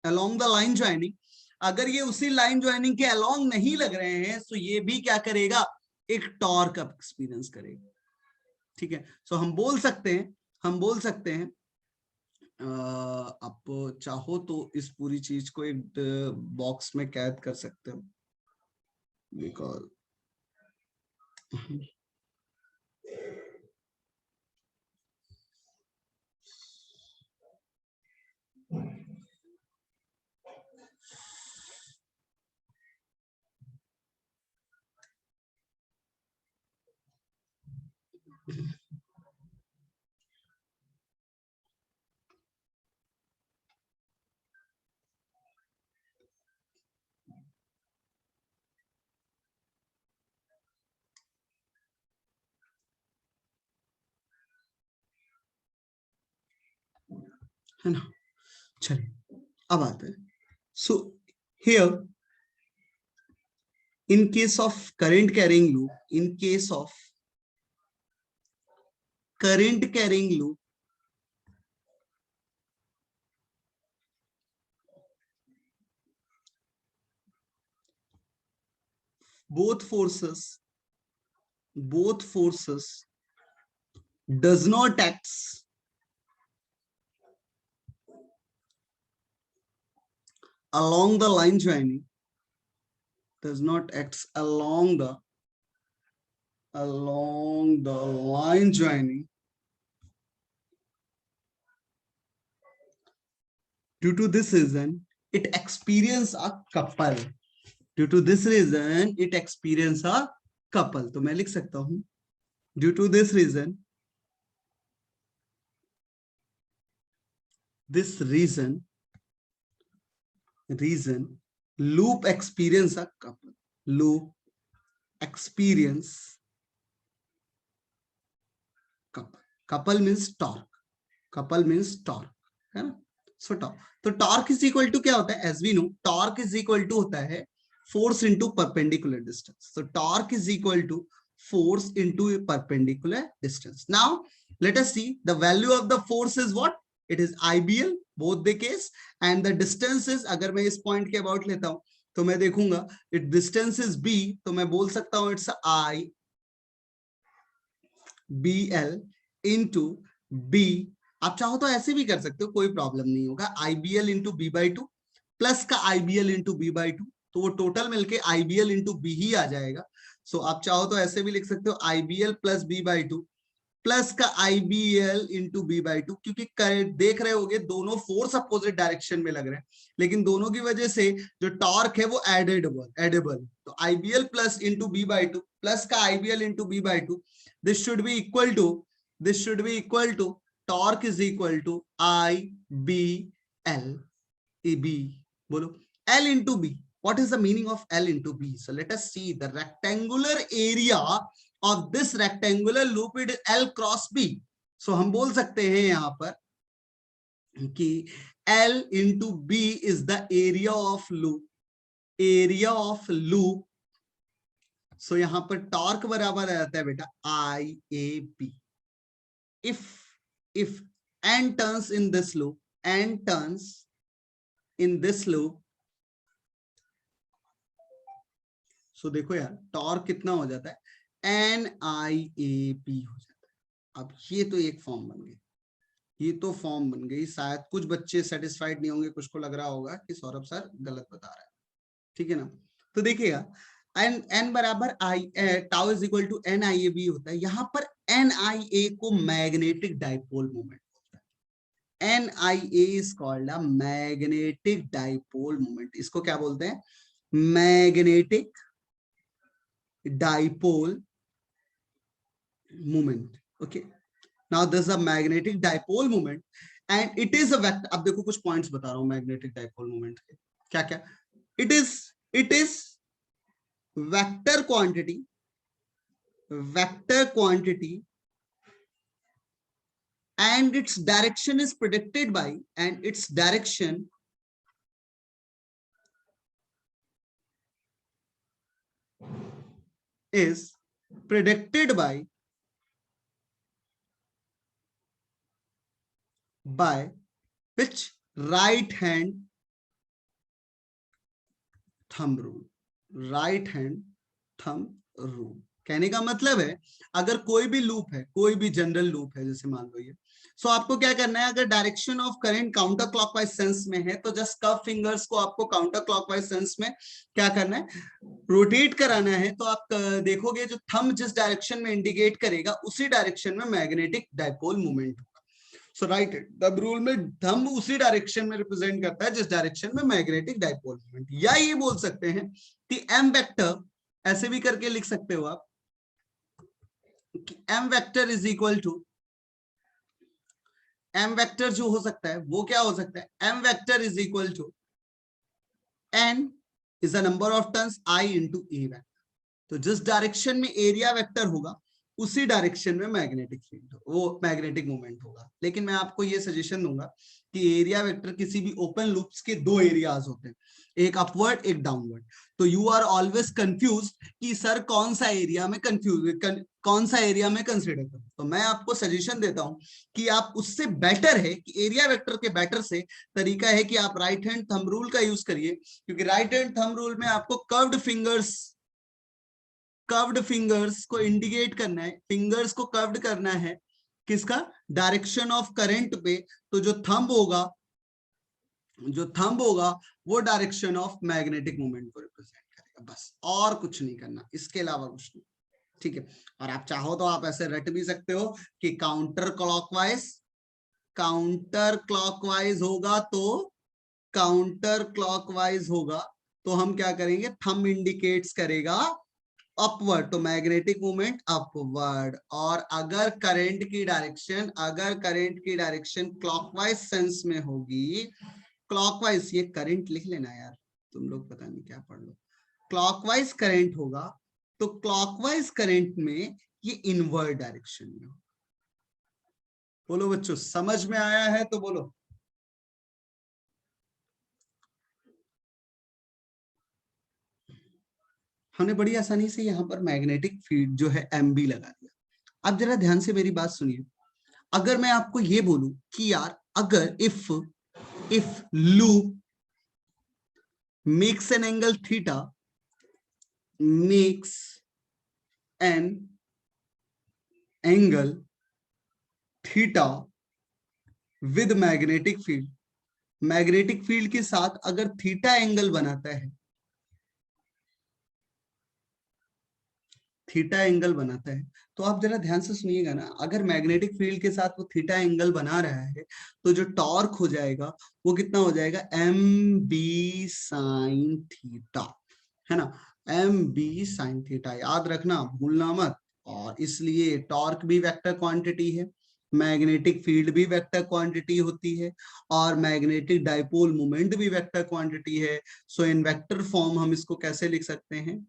along the line joining. अगर ये उसी लाइन ज्वाइनिंग के अलोंग नहीं लग रहे हैं तो ये भी क्या करेगा, एक टॉर्क एक्सपीरियंस करेगा. ठीक है. सो हम बोल सकते हैं आप चाहो तो इस पूरी चीज को एक बॉक्स में कैद कर सकते हो, बिकॉज है ना। चलिए अब आते हैं। So here in case of current carrying loop, in case of current carrying loop, both forces does not act along the line joining, does not act along the line joining. Due to this reason, it experience a couple. Due to this reason, it experience a couple. तो मैं लिख सकता हूं due to this reason, loop experience a couple. Loop experience couple. Couple means torque. Couple means torque, है ना. So torque. तो torque is equal to क्या होता है? As we know, torque is equal to होता है force into perpendicular distance. So torque is equal to force into a perpendicular distance. Now let us see the value of the force is what? It is IBL both the case, and the distance is, अगर मैं इस point के about लेता हूं तो मैं देखूंगा it distance is B, तो मैं बोल सकता हूं it's IBL into B. आप चाहो तो ऐसे भी कर सकते हो, कोई प्रॉब्लम नहीं होगा. IBL into B/2 प्लस का IBL into B/2, तो वो टोटल मिलके IBL into B ही आ जाएगा. सो आप चाहो तो ऐसे भी लिख सकते हो IBL प्लस B/2 प्लस का IBL into B/2, क्योंकि देख रहे होगे दोनों फोर्स अपोजिट डायरेक्शन में लग रहे हैं, लेकिन दोनों की वजह से जो टॉर्क है वो एडेबल. तो IBL plus into B/2 plus का IBL into B/2, this should be equal to torque is equal to IBL B. बोलो L into B. What is the meaning of L into B? So let us see the rectangular area of this rectangular loop, it is L cross B. So हम बोल सकते हैं यहाँ पर कि L into B is the area of loop. So यहाँ पर torque बराबर आ जाता है बेटा IAB. If n turns in this loop, so देखो यार टॉर्क कितना हो जाता है, NIAP हो जाता है. अब ये तो एक फॉर्म बन गई. शायद कुछ बच्चे सेटिस्फाइड नहीं होंगे, कुछ को लग रहा होगा कि सौरभ सर गलत बता रहा है. ठीक है ना. तो देखिएगा n बराबर tau is equal to NIAB होता है. यहाँ पर NIA को मैग्नेटिक डाइपोल मोमेंट होता है. NIA is called a magnetic dipole moment. इसको क्या बोलते हैं? Magnetic dipole moment. Okay, now this is a magnetic dipole moment and it is a vector. अब देखो कुछ पॉइंट्स बता रहा हूं मैग्नेटिक डाइपोल मोमेंट के. क्या क्या? it is vector quantity and its direction is predicted by, and its direction is predicted by which? Right hand thumb rule. कहने का मतलब है अगर कोई भी लूप है, कोई भी जनरल लूप है, जैसे मान लो ये, सो आपको क्या करना है, अगर direction of current counter clockwise sense में है तो जस्ट कर्व फिंगर्स को आपको काउंटर क्लॉकवाइज सेंस में क्या करना है, रोटेट कराना है. तो आप देखोगे जो थंब जिस डायरेक्शन में इंडिकेट करेगा उसी डायरेक्शन में मैग्नेटिक डाइपोल मोमेंट होगा. सो राइट इट, द रूल में थंब उसी डायरेक्शन में रिप्रेजेंट करता है जिस डायरेक्शन में मैग्नेटिक डाइपोल मोमेंट. या ये बोल सकते हैं कि m वेक्टर, ऐसे भी करके लिख सकते हो आप कि m vector is equal to, m vector जो हो सकता है वो क्या हो सकता है, m vector is equal to n is the number of turns I into A vector. तो जिस डायरेक्शन में एरिया वेक्टर होगा उसी डायरेक्शन में मैग्नेटिक फील्ड वो मैग्नेटिक मोमेंट होगा। लेकिन मैं आपको ये सजेशन दूंगा कि एरिया वेक्टर किसी भी ओपन लूप्स के दो एरियाज होते हैं, एक अपवर्ड एक डाउनवर्ड। तो यू आर ऑलवेज कंफ्यूज कि सर कौन सा एरिया में कौन सा एरिया में कंसिडर करूं। तो मैं आपको सजेशन देता हूं कि आप उससे बेटर है कि एरिया वेक्टर के बेटर से तरीका है कि आप राइट हैंड थंब रूल का यूज करिए, क्योंकि राइट हैंड थंब रूल में आपको कर्व्ड फिंगर्स को इंडिकेट करना है, फिंगर्स को कर्व्ड करना है किसका, डायरेक्शन ऑफ करंट पे। तो जो थंब होगा वो डायरेक्शन ऑफ मैग्नेटिक मोमेंट को रिप्रेजेंट करेगा, बस और कुछ नहीं करना, इसके अलावा कुछ नहीं। ठीक है, और आप चाहो तो आप ऐसे रट भी सकते हो कि काउंटर क्लॉकवाइज होगा तो हम क्या करेंगे, थंब इंडिकेट्स करेगा अपवर्ड, तो मैग्नेटिक मूवमेंट अपवर्ड। और अगर करंट की डायरेक्शन क्लॉकवाइज सेंस में होगी, क्लॉकवाइज, ये करंट लिख लेना यार, तुम लोग पता नहीं क्या पढ़ लो, क्लॉकवाइज करंट होगा तो क्लॉकवाइज करंट में ये इनवर्ड डायरेक्शन में होगा। बोलो बच्चों, समझ में आया है तो बोलो। हमने बड़ी आसानी से यहाँ पर मैग्नेटिक फील्ड जो है MB लगा दिया। अब जरा ध्यान से मेरी बात सुनिए, अगर मैं आपको ये बोलूं कि यार अगर if loop makes an angle theta, makes an angle theta with magnetic field के साथ अगर थीटा एंगल बनाता है, तो आप जरा ध्यान से सुनिएगा ना, अगर मैग्नेटिक फील्ड के साथ वो थीटा एंगल बना रहा है तो जो टॉर्क हो जाएगा वो कितना हो जाएगा, MB साइन थीटा, है ना, MB साइन थीटा, याद रखना, भूलना मत। और इसलिए टॉर्क भी वेक्टर क्वांटिटी है, मैग्नेटिक फील्ड भी वेक्टर क्वांटिटी होती है, और मैग्नेटिक डाइपोल मोमेंट भी वेक्टर क्वांटिटी है। सो इन वेक्टर फॉर्म हम इसको कैसे लिख सकते हैं,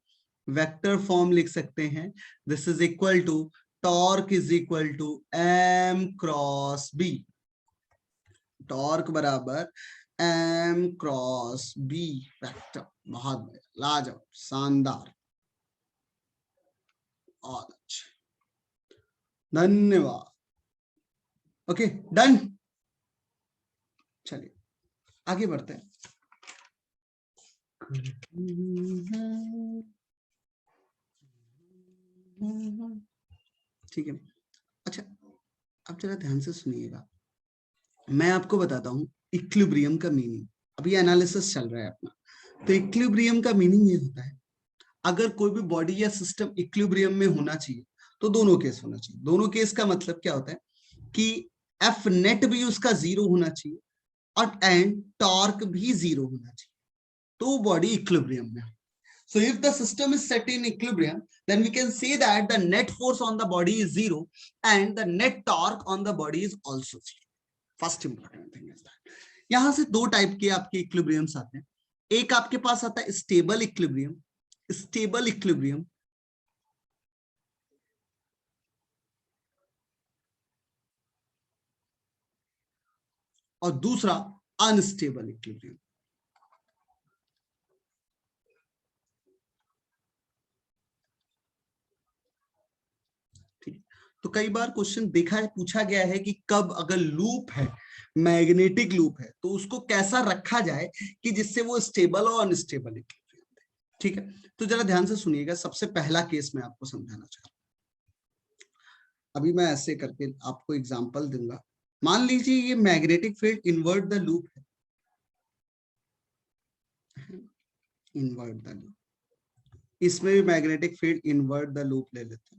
वेक्टर फॉर्म लिख सकते हैं, this is equal to torque is equal to M cross B, torque बराबर M क्रॉस B वेक्टर। बहुत बढ़िया, लाजवाब, शानदार, बहुत अच्छा, धन्यवाद। ओके डन, चलिए आगे बढ़ते हैं। ठीक है, अच्छा अब जरा ध्यान से सुनिएगा, मैं आपको बताता हूं इक्विलिब्रियम का मीनिंग। अभी एनालिसिस चल रहा है अपना, तो इक्विलिब्रियम का मीनिंग ये होता है, अगर कोई भी बॉडी या सिस्टम इक्विलिब्रियम में होना चाहिए तो दोनों केस होना चाहिए। दोनों केस का मतलब क्या होता है कि एफ नेट भी उसका 0 होना चाहिए और एंड टॉर्क भी 0 होना चाहिए, तो बॉडी इक्विलिब्रियम में। So if the system is set in equilibrium, then we can say that the net force on the body is 0 and the net torque on the body is also 0. First important thing is that. यहां से दो type के आपके equilibriums आते हैं, एक आपके पास आता है स्टेबल इक्विलिब्रियम, और दूसरा अनस्टेबल इक्विलिब्रियम। तो कई बार क्वेश्चन पूछा गया है कि कब अगर लूप है, मैग्नेटिक लूप है, तो उसको कैसा रखा जाए कि जिससे वो स्टेबल और अनस्टेबल इक्विलिब्रियम दे। ठीक है, तो जरा ध्यान से सुनिएगा, सबसे पहला केस मैं आपको समझाना चाह रहा हूं। अभी मैं ऐसे करके आपको एग्जांपल दूंगा। मान लीजिए ये magnetic field invert the loop है, इन्वर्ट द लूप, इसमें भी magnetic field invert the loop ले लेते हैं।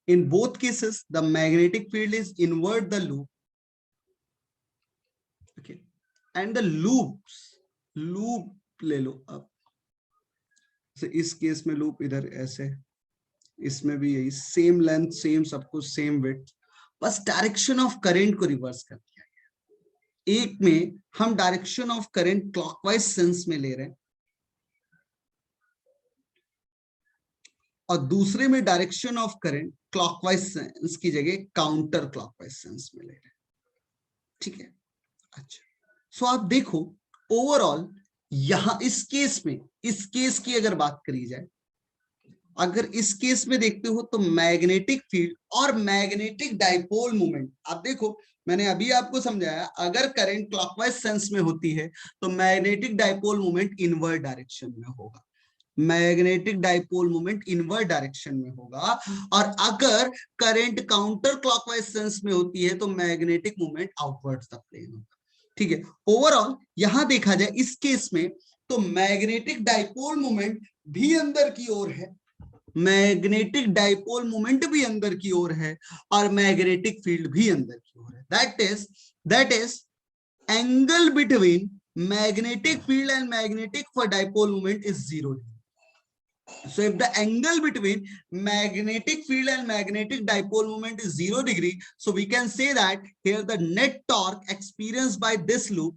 In both cases, the magnetic field is invert the loop. Okay, and the loop ले लो अब, so, इस केस में लूप इधर ऐसे, इसमें भी यही सेम लेंथ, सेम सब कुछ, सेम विड्थ, बस डायरेक्शन ऑफ करंट को रिवर्स कर दिया गया। एक में हम direction of current clockwise sense में ले रहे हैं, और दूसरे में direction of current clockwise sense की जगह काउंटर क्लॉकवाइज सेंस में ले रहे हैं, ठीक है। अच्छा, सो आप देखो ओवरऑल यहां इस केस की अगर बात करी जाए, अगर इस केस में देखते हो तो मैग्नेटिक फील्ड और मैग्नेटिक डाइपोल मोमेंट, आप देखो मैंने अभी आपको समझाया, अगर करंट क्लॉकवाइज सेंस में होती है तो magnetic dipole moment inward direction में होगा, magnetic dipole moment inward direction में होगा, और अगर करंट काउंटर क्लॉकवाइज सेंस में होती है तो magnetic moment outward the plane होगा, ठीक है। ओवरऑल यहां देखा जाए इस केस में तो मैग्नेटिक डाइपोल मोमेंट भी अंदर की ओर है, मैग्नेटिक डाइपोल मोमेंट भी अंदर की ओर है, और मैग्नेटिक फील्ड भी अंदर की ओर है, that is angle between magnetic field and magnetic for dipole moment is 0 degree. So if the angle between magnetic field and magnetic dipole moment is 0 degree, so we can say that here the net torque experienced by this loop,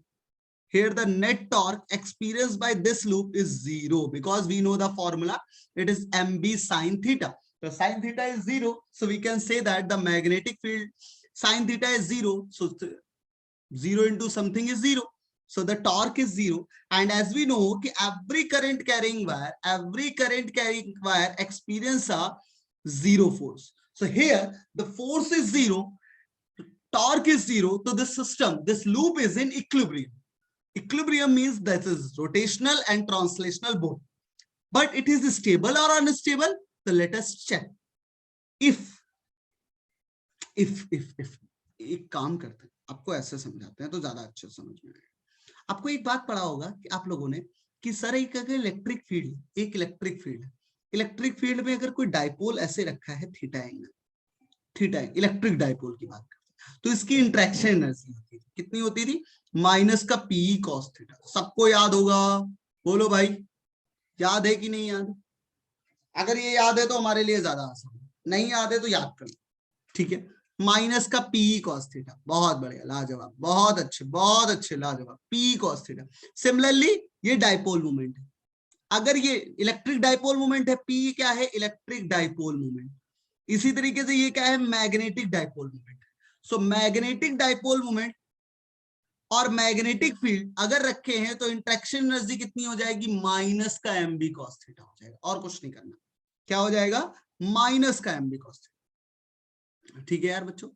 here the net torque experienced by this loop is 0, because we know the formula, it is mb sin theta. So sin theta is 0, so we can say that the magnetic field sin theta is 0, so 0 into something is 0. So the torque is 0, and as we know कि every current carrying wire experience a 0 force. So here the force is 0, torque is 0, so this system, this loop is in equilibrium. Equilibrium means that is rotational and translational both, but it is stable or unstable. So let us check. If एक काम करते हैं, आपको ऐसे समझाते हैं तो ज्यादा अच्छे समझ में आएगा। आपको एक बात पढ़ा होगा कि आप लोगों ने कि सर एक इलेक्ट्रिक फील्ड में अगर कोई डाइपोल ऐसे रखा है थीटा एंगल, इलेक्ट्रिक डाइपोल की बात करते हैं, तो इसकी इंटरेक्शन एनर्जी होती थी, कितनी होती थी, माइनस का पी कॉस थीटा। सबको याद होगा, बोलो भाई याद है कि नहीं याद? अगर ये याद है तो हमारे लिए ज्यादा आसान है, नहीं याद है तो याद कर लो, ठीक है। माइनस का पी कॉस थीटा, बहुत बढ़िया, लाजवाब, बहुत अच्छे लाजवाब, पी कॉस थीटा। सिमिलरली ये डाइपोल मोमेंट है, अगर ये इलेक्ट्रिक डाइपोल मोमेंट है, पी क्या है, इलेक्ट्रिक डाइपोल मोमेंट। इसी तरीके से ये क्या है, magnetic dipole moment. So magnetic dipole moment और मैग्नेटिक फील्ड अगर रखे हैं तो इंट्रैक्शन एनर्जी कितनी हो जाएगी, माइनस का एम बी कॉस थीटा हो जाएगा, और कुछ नहीं करना, क्या हो जाएगा, माइनस का एम बी कॉस थीटा, ठीक है यार बच्चों।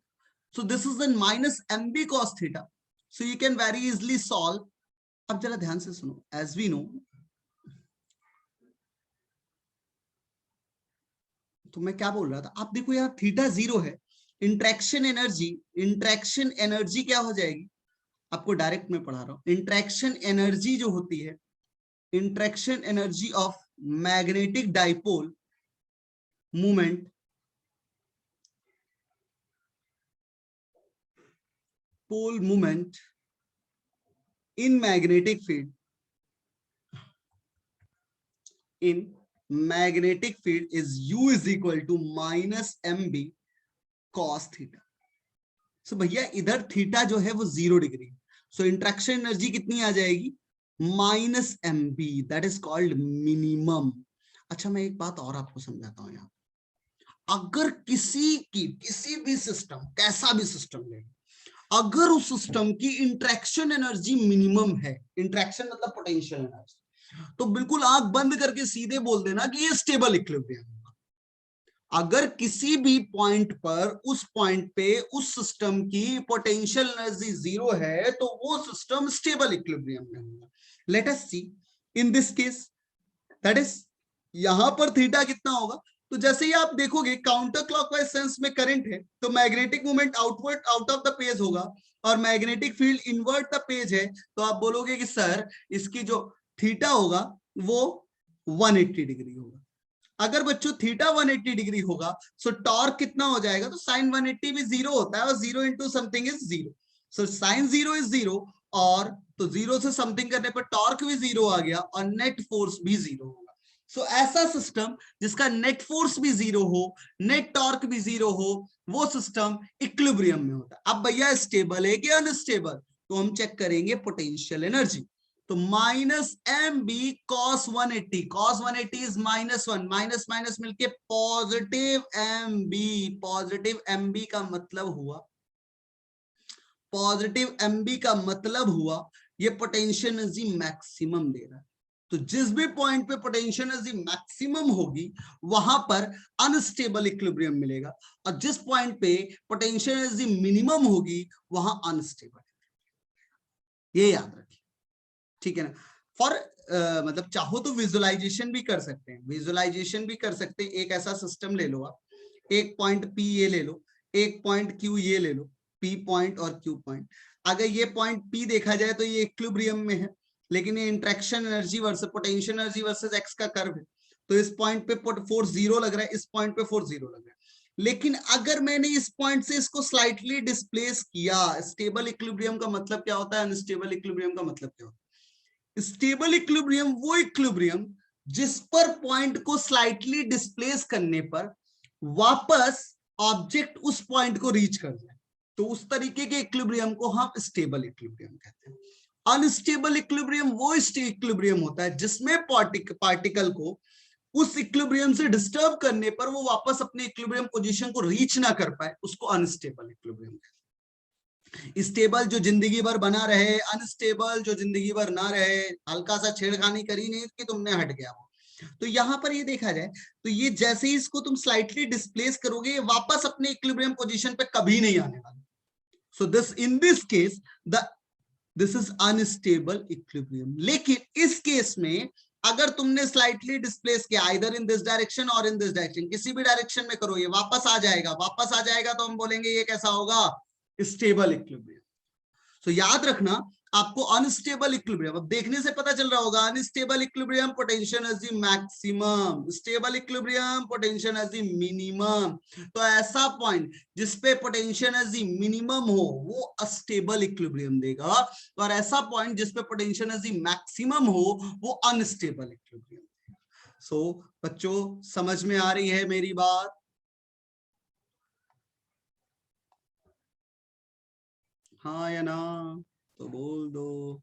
So this is the minus M B cos theta, so you can very easily solve. अब जरा ध्यान से सुनो, एज वी नो, तो मैं क्या बोल रहा था, आप देखो यार थीटा 0 है, इंट्रैक्शन एनर्जी क्या हो जाएगी, आपको डायरेक्ट में पढ़ा रहा हूं, इंट्रैक्शन एनर्जी जो होती है, interaction energy of magnetic dipole moment pole moment in magnetic field is u is equal to minus mb cos theta. सो भैया इधर थीटा जो है वो 0 डिग्री, सो इंट्रैक्शन एनर्जी कितनी आ जाएगी, minus M B, that is called minimum. अच्छा मैं एक बात और आपको समझाता हूं यहाँ, अगर किसी भी सिस्टम, कैसा भी सिस्टम ले, अगर उस सिस्टम की इंट्रैक्शन एनर्जी मिनिमम है, इंट्रैक्शन मतलब पोटेंशियल एनर्जी, तो बिल्कुल आंख बंद करके सीधे बोल देना कि ये स्टेबल इक्विलिब्रियम है। अगर किसी भी पॉइंट पर, उस पॉइंट पे उस सिस्टम की पोटेंशियल एनर्जी 0 है तो वो सिस्टम स्टेबल इक्विलिब्रियम में होगा। Let us see in this case, that is यहां पर थीटा कितना होगा, तो जैसे ही आप देखोगे काउंटर क्लॉकवाइज सेंस में करंट है तो magnetic moment out of the page होगा, और magnetic field invert the page है, तो आप बोलोगे कि सर इसकी जो थीटा होगा वो 180 डिग्री होगा। अगर बच्चों थीटा 180 डिग्री होगा सो टॉर्क कितना हो जाएगा, तो साइन 180 भी 0 होता है, और 0 into something is 0, so sine 0 is 0, और तो 0 से समथिंग करने पर टॉर्क भी 0 आ गया और नेट फोर्स भी 0 होगा। सो ऐसा सिस्टम जिसका नेट फोर्स भी 0 हो, नेट टॉर्क भी 0 हो, वो सिस्टम इक्विलिब्रियम में होता है। अब भैया स्टेबल है कि अनस्टेबल, तो हम चेक करेंगे पोटेंशियल एनर्जी। तो minus M B cos 180, cos 180 is -1, minus minus मिलके positive M B, positive M B का मतलब हुआ, पॉजिटिव एम बी का मतलब हुआ ये पोटेंशियल एनर्जी मैक्सिमम दे रहा है। तो जिस भी पॉइंट पे पोटेंशियल एनर्जी मैक्सिमम होगी वहां पर अनस्टेबल इक्विलिब्रियम मिलेगा, और जिस पॉइंट पे पोटेंशियल एनर्जी मिनिमम होगी वहां अनस्टेबल, ये याद रखिए, ठीक है ना। फॉर मतलब चाहो तो विजुअलाइजेशन भी कर सकते हैं, विजुअलाइजेशन भी कर सकते हैं। एक ऐसा सिस्टम ले लो आप, एक पॉइंट पी ये ले लो, एक पॉइंट क्यू ये ले लो, पी पॉइंट और क्यू पॉइंट। अगर ये पॉइंट पी देखा जाए तो ये इक्विलिब्रियम में है, लेकिन ये interaction energy versus potential energy versus x का कर्व है, तो इस पॉइंट पे फोर्स 0 लग रहा है, इस पॉइंट पे फोर्स 0 लग रहा है। लेकिन अगर मैंने इस पॉइंट से इसको स्लाइटली डिस्प्लेस किया, स्टेबल इक्विलिब्रियम का मतलब क्या होता है, अनस्टेबल इक्विलिब्रियम का मतलब क्या होता है। स्टेबल इक्विलिब्रियम वो इक्विलिब्रियम जिस पर पॉइंट को स्लाइटली डिस्प्लेस करने पर वापस ऑब्जेक्ट उस पॉइंट को रीच कर जाए, तो उस तरीके के इक्विलिब्रियम को हम स्टेबल इक्विलिब्रियम कहते हैं। अनस्टेबल इक्विलिब्रियम वो इक्विलिब्रियम होता है जिसमें पार्टिकल को उस इक्विलिब्रियम से डिस्टर्ब करने पर वो वापस अपने इक्विलिब्रियम पोजीशन को रीच ना कर पाए, उसको अनस्टेबल इक्विलिब्रियम कहते हैं। स्टेबल जो जिंदगी भर बना रहे, अनस्टेबल जो जिंदगी भर ना रहे, हल्का सा छेड़खानी करी नहीं कि तुमने हट गया वो। तो यहां पर ये देखा जाए तो ये जैसे ही इसको तुम स्लाइटली डिस्प्लेस करोगे ये वापस अपने इक्विलिब्रियम पोजीशन पे कभी नहीं आने वाला। So this in this case the this is unstable equilibrium. लेकिन इस केस में अगर तुमने स्लाइटली डिस्प्लेस किया आइदर इन दिस डायरेक्शन और इन दिस डायरेक्शन, किसी भी डायरेक्शन में करो ये वापस आ जाएगा, वापस आ जाएगा, तो हम बोलेंगे ये कैसा होगा, स्टेबल इक्विलिब्रियम। तो याद रखना आपको अनस्टेबल इक्विलिब्रियम, अब देखने से पता चल रहा होगा, unstable equilibrium potential energy maximum, stable equilibrium potential energy minimum. तो ऐसा पॉइंट जिसपे पोटेंशियल एनर्जी मिनिमम हो वो अस्टेबल इक्विलिब्रियम देगा, और ऐसा पॉइंट जिसपे पोटेंशियल एनर्जी मैक्सिमम हो वो अनस्टेबल इक्विलिब्रियम देगा। सो बच्चों समझ में आ रही है मेरी बात? हाँ या ना तो बोल दो।